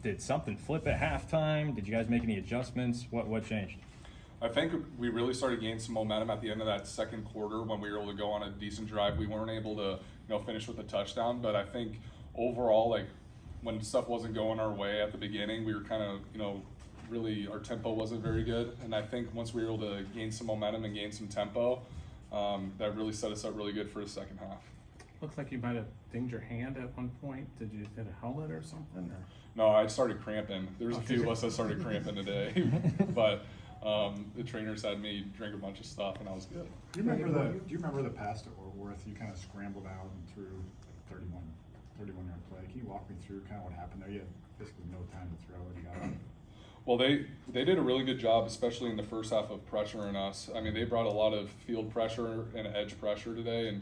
Did something flip at halftime? Did you guys make any adjustments? What changed? I think we really started gaining some momentum at the end of that second quarter when we were able to go on a decent drive. We weren't able to, finish with a touchdown, but I think overall, like when stuff wasn't going our way at the beginning, we were kind of, really our tempo wasn't very good. And I think once we were able to gain some momentum and gain some tempo, that really set us up really good for the second half. Looks like you might have dinged your hand at one point. Did you hit a helmet or something? Or? No, I started cramping. There was a few of us that started cramping today, but the trainers had me drink a bunch of stuff, and I was good. Do you remember the pass to Orworth? You kind of scrambled out and threw like 31-yard play. Can you walk me through kind of what happened there? You had basically no time to throw, and you got out. Well, they did a really good job, especially in the first half, of pressuring us. I mean, they brought a lot of field pressure and edge pressure today, and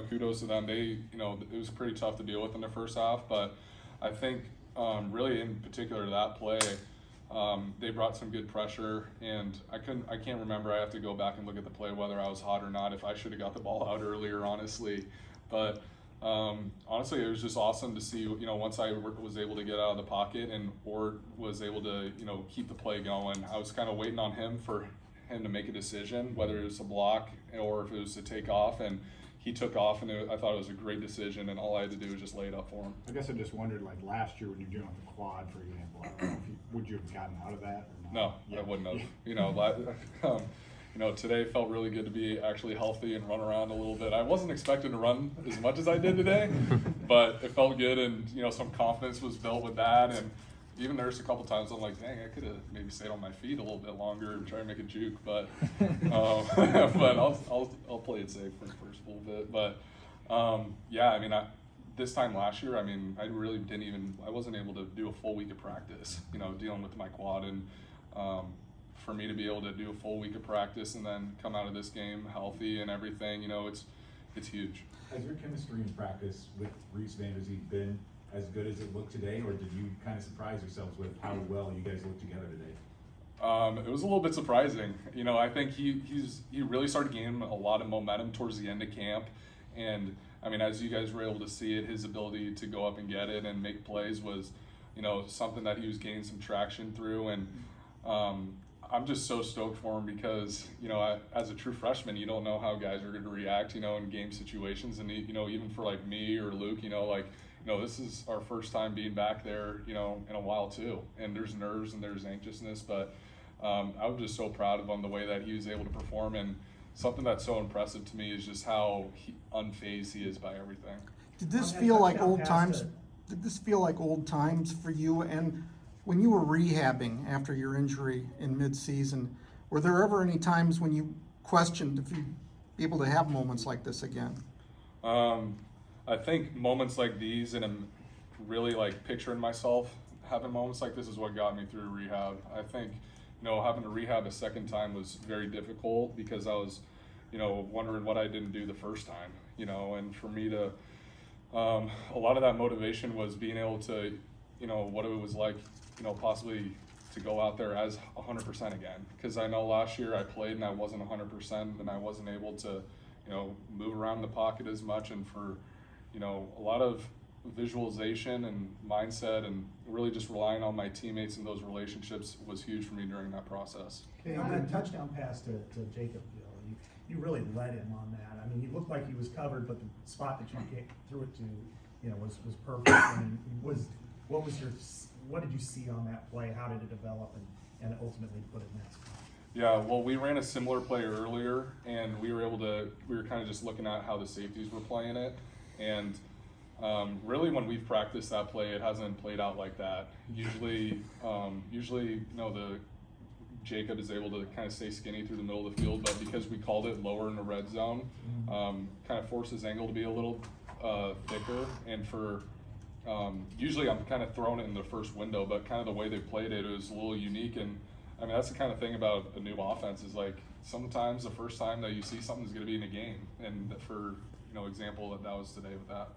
kudos to them. They, it was pretty tough to deal with in the first half, but I think really in particular that play, they brought some good pressure, and I can't remember. I have to go back and look at the play whether I was hot or not. If I should have got the ball out earlier, honestly, but. Honestly, it was just awesome to see, once I was able to get out of the pocket and Ort was able to, keep the play going. I was kind of waiting on him to make a decision, whether it was a block or if it was to take off, and he took off, and I thought it was a great decision, and all I had to do was just lay it up for him. I guess I just wondered, like last year when you were doing the quad, for example, I don't know would you have gotten out of that or not? No, I wouldn't have. Today felt really good to be actually healthy and run around a little bit. I wasn't expecting to run as much as I did today, but it felt good, and some confidence was built with that. And even there's a couple times I'm like, dang, I could have maybe stayed on my feet a little bit longer and try to make a juke, but but I'll play it safe for the first little bit. But this time last year, I really I wasn't able to do a full week of practice, dealing with my quad, and for me to be able to do a full week of practice and then come out of this game healthy and everything, it's huge. Has your chemistry in practice with Reese Vanderzee been as good as it looked today, or did you kind of surprise yourselves with how well you guys looked together today? It was a little bit surprising. I think he really started gaining a lot of momentum towards the end of camp, and as you guys were able to see it, his ability to go up and get it and make plays was, something that he was gaining some traction through, and I'm just so stoked for him because, as a true freshman, you don't know how guys are going to react, in game situations. And, even for like me or Luke, this is our first time being back there, in a while too. And there's nerves and there's anxiousness, but I was just so proud of him, the way that he was able to perform. And something that's so impressive to me is just how unfazed he is by everything. Did this feel like old times? Did this feel like old times for you? And when you were rehabbing after your injury in mid-season, were there ever any times when you questioned if you'd be able to have moments like this again? I think moments like these, and I'm really like picturing myself having moments like this, is what got me through rehab. I think, having to rehab a second time was very difficult because I was, wondering what I didn't do the first time, and for me to, a lot of that motivation was being able to, what it was like, possibly to go out there as 100% again. Because I know last year I played and I wasn't 100%, and I wasn't able to, move around the pocket as much. And for, a lot of visualization and mindset and really just relying on my teammates and those relationships was huge for me during that process. Okay, on that touchdown pass to Jacob, you really led him on that. He looked like he was covered, but the spot that you threw it to, was perfect. What did you see on that play? How did it develop and ultimately put it in that spot? Yeah, well, we ran a similar play earlier, and we were kind of just looking at how the safeties were playing it. And really, when we've practiced that play, it hasn't played out like that. Usually, the Jacob is able to kind of stay skinny through the middle of the field, but because we called it lower in the red zone, kind of forced his angle to be a little thicker. And for usually I'm kind of throwing it in the first window, but kind of the way they played it was a little unique. And that's the kind of thing about a new offense, is like sometimes the first time that you see something is going to be in a game. And for example, that was today with that.